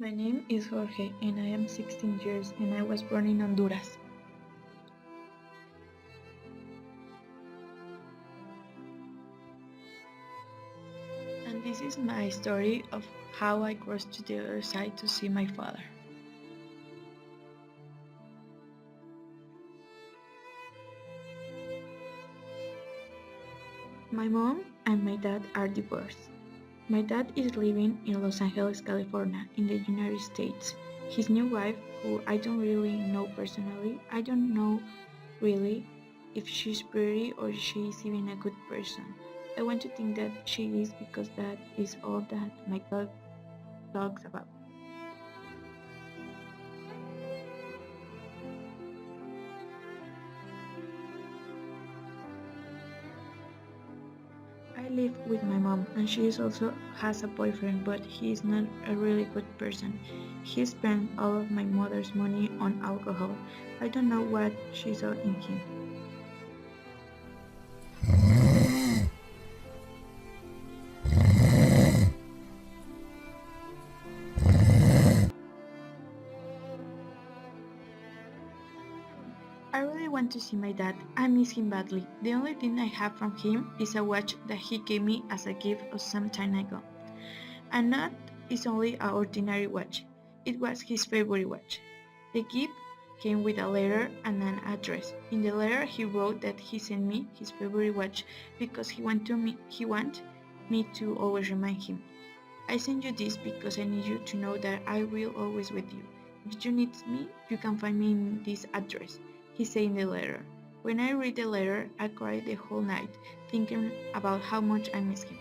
My name is Jorge and I am 16 years and I was born in Honduras. And this is my story of how I crossed to the other side to see my father. My mom and my dad are divorced. My dad is living in Los Angeles, California, in the United States. His new wife, who I don't really know personally, I don't know really if she's pretty or she is even a good person. I want to think that she is because that is all that my dad talks about. I live with my mom and she is also has a boyfriend, but he is not a really good person. He spent all of my mother's money on alcohol. I don't know what she saw in him. I really want to see my dad. I miss him badly. The only thing I have from him is a watch that he gave me as a gift of some time ago. And not is only an ordinary watch. It was his favorite watch. The gift came with a letter and an address. In the letter he wrote that he sent me his favorite watch because he want me to always remind him. I send you this because I need you to know that I will always with you. If you need me, you can find me in this address, he said in the letter. When I read the letter, I cried the whole night, thinking about how much I miss him.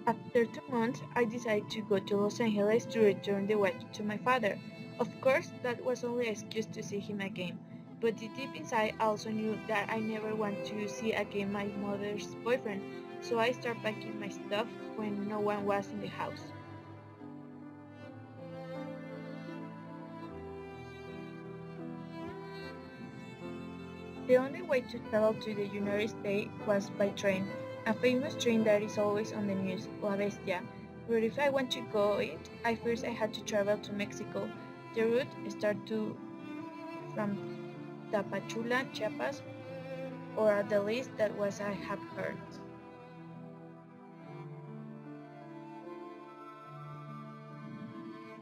After 2 months, I decided to go to Los Angeles to return the watch to my father. Of course, that was only an excuse to see him again. But deep inside, I also knew that I never want to see again my mother's boyfriend, so I started packing my stuff when no one was in the house. The only way to travel to the United States was by train, a famous train that is always on the news, La Bestia. But if I want to go it, I had to travel to Mexico. The route started from Tapachula, Chiapas, or at the least that was I have heard.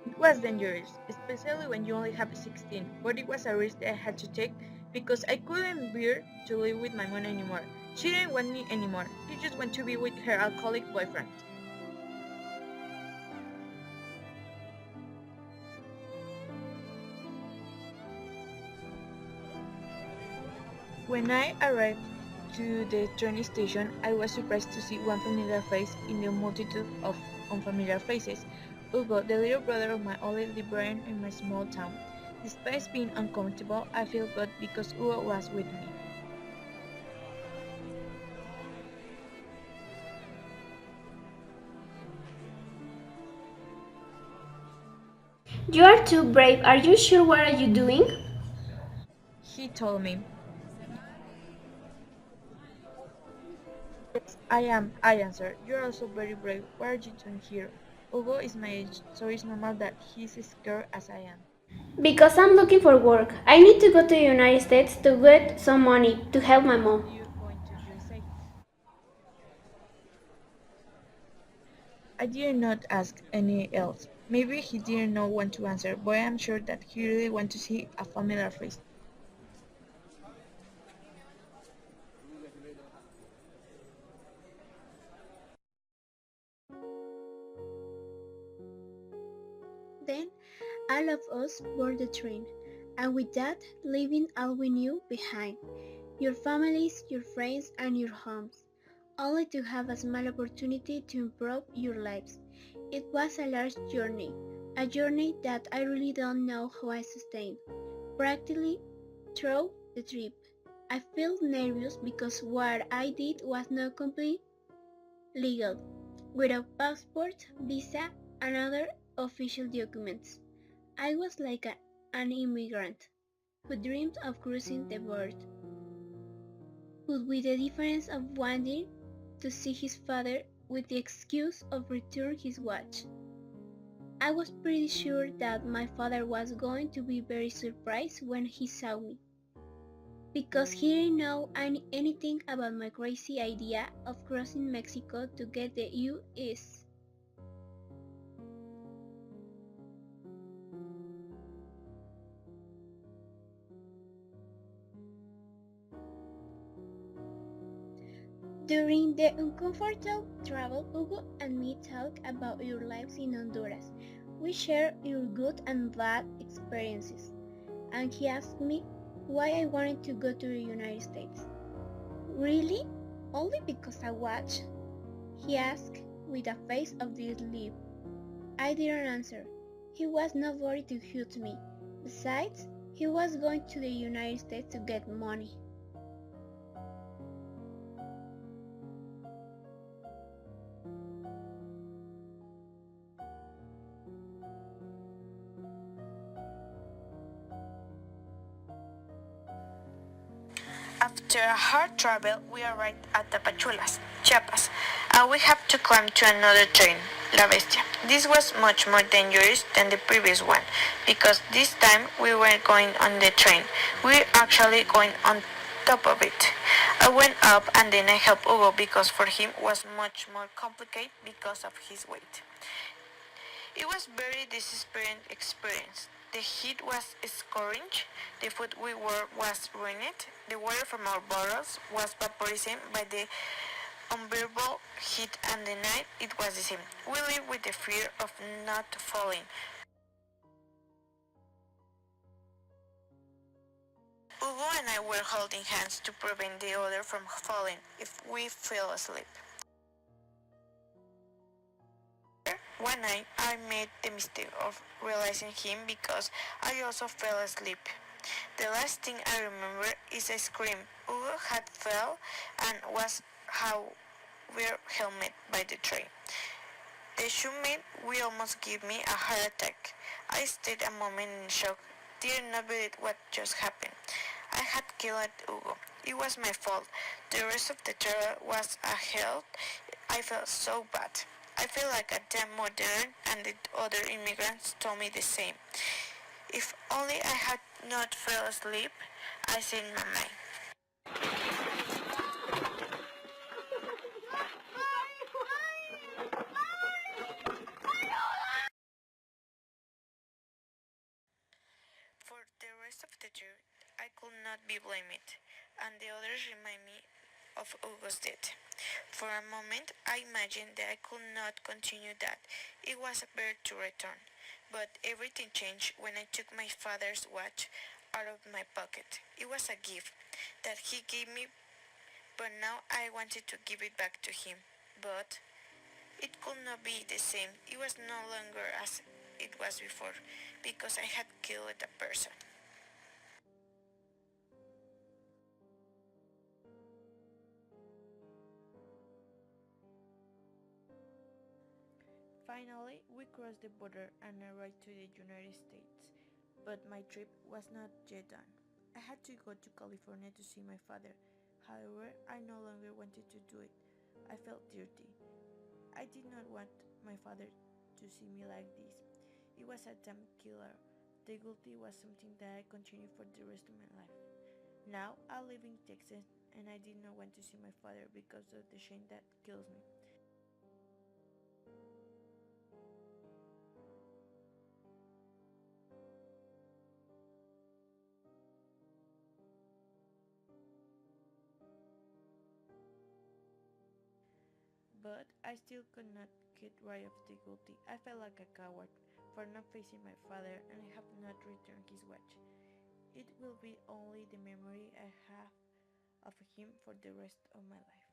It was dangerous, especially when you only have 16, but it was a risk that I had to take because I couldn't bear to live with my mom anymore. She didn't want me anymore. She just wanted to be with her alcoholic boyfriend. When I arrived to the train station, I was surprised to see one familiar face in the multitude of unfamiliar faces. Hugo, the little brother of my only librarian in my small town. Despite being uncomfortable, I feel good because Hugo was with me. You are too brave. Are you sure what are you doing? He told me, "Yes, I am," I answered. "You're also very brave. What are you doing here?" Hugo is my age, so it's normal that he's scared as I am. Because I'm looking for work. I need to go to the United States to get some money to help my Why mom. are you going to USA? I did not ask any else. Maybe he didn't know when to answer, but I am sure that he really wanted to see a familiar face. Then all of us boarded the train, and with that, leaving all we knew behind, your families, your friends, and your homes, only to have a small opportunity to improve your lives. It was a large journey, a journey that I really don't know how I sustained. Practically through the trip, I felt nervous because what I did was not completely legal, without passport, visa, and other official documents. I was like an immigrant who dreamed of crossing the border, but with the difference of wanting to see his father with the excuse of return his watch. I was pretty sure that my father was going to be very surprised when he saw me, because he didn't know anything about my crazy idea of crossing Mexico to get the U.S. During the uncomfortable travel, Hugo and me talk about your lives in Honduras. We share your good and bad experiences, and he asked me why I wanted to go to the United States. Really? Only because I watch? He asked with a face of disbelief. I didn't answer. He was nobody to hurt me. Besides, he was going to the United States to get money. After a hard travel, we arrived at Tapachuelas, Chiapas, and we have to climb to another train, La Bestia. This was much more dangerous than the previous one, because this time we weren't going on the train, we were actually going on top of it. I went up and then I helped Hugo because for him it was much more complicated because of his weight. It was very desperate experience. The heat was scorching, the food we wore was ruined, the water from our bottles was vaporizing by the unbearable heat and the night it was the same. We lived with the fear of not falling. Hugo and I were holding hands to prevent the other from falling if we fell asleep. One night I made the mistake of realizing him because I also fell asleep. The last thing I remember is a scream. Hugo had fell and was how we were helmet by the train. The shoe made we almost give me a heart attack. I stayed a moment in shock, did not believe what just happened. I had killed Hugo. It was my fault. The rest of the trail was a hell. I felt so bad. I feel like a damn modern and the other immigrants told me the same. If only I had not fell asleep, I said in my mind. For the rest of the year, I could not be blamed, and the others remind me of Hugo's death. For a moment, I imagined that I could not continue that. It was better to return. But everything changed when I took my father's watch out of my pocket. It was a gift that he gave me, but now I wanted to give it back to him. But it could not be the same. It was no longer as it was before, because I had killed a person. Finally, we crossed the border and arrived to the United States, but my trip was not yet done. I had to go to California to see my father. However, I no longer wanted to do it. I felt dirty. I did not want my father to see me like this. It was a damn killer. The guilty was something that I continued for the rest of my life. Now I live in Texas and I did not want to see my father because of the shame that kills me. But I still could not get rid of the guilty. I felt like a coward for not facing my father and I have not returned his watch. It will be only the memory I have of him for the rest of my life.